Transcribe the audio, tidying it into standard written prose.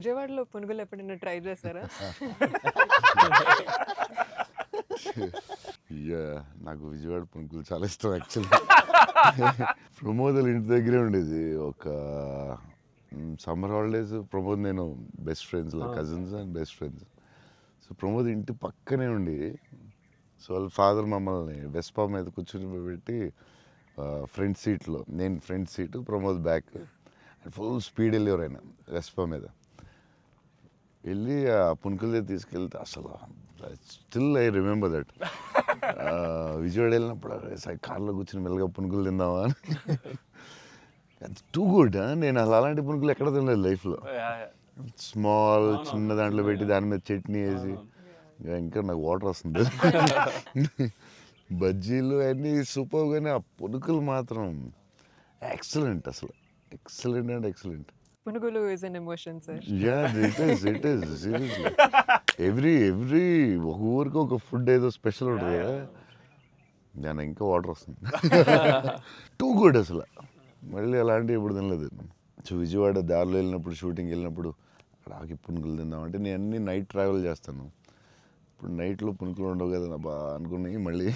విజయవాడలో పునుగులు ఎప్పుడైనా ట్రై చేశారా? నాకు విజయవాడ పునుకులు చాలా ఇష్టం యాక్చువల్లీ. ప్రమోద్ ఇంటి దగ్గరే ఉండేది. ఒక సమ్మర్ హాలిడేస్ ప్రమోద్ నేను best friends, cousins and best friends. So Pramod ఇంటి పక్కనే ఉండి, సో వాళ్ళ ఫాదర్ మమ్మల్ని వెస్పా మీద కూర్చొని పెట్టి ఫ్రంట్ సీట్లో, నేను front seat, Pramod back, full speed వెళ్ళేవారు ఆయన వెస్పా మీద. వెళ్ళి ఆ పునుకులు తీసుకెళ్తే అసలు still I remember that. Vijayawada వెళ్ళినప్పుడు కార్లో కూర్చొని మెల్లగా పునుకులు తిందామా అని. Too good. నేను అసలు అలాంటి పునుకులు ఎక్కడ తినలేదు లైఫ్లో. స్మాల్ చిన్న దాంట్లో పెట్టి దాని మీద చట్నీ వేసి, ఇంకా నాకు వాటర్ వస్తుంది. బజ్జీలు అన్నీ సూపర్, కానీ ఆ పునుకులు మాత్రం ఎక్సలెంట్, అసలు ఎక్సలెంట్ అండ్ ఎక్సలెంట్. పునుగులు is an emotion sir. It is seriously. Every ఒక ఊరికి ఒక ఫుడ్ ఏదో స్పెషల్ ఉంటుంది కదా, దాని ఇంకా వాటర్ వస్తుంది. టూ గుడ్ అసలు. మళ్ళీ అలాంటివి ఎప్పుడు తినలేదు. సో విజయవాడ దారిలో వెళ్ళినప్పుడు, షూటింగ్ వెళ్ళినప్పుడు అక్కడ ఆకి పునుకులు తిందామంటే, నేను అన్ని నైట్ ట్రావెల్ చేస్తాను. ఇప్పుడు నైట్లో పునుకులు ఉండవు కదా బా అనుకుని మళ్ళీ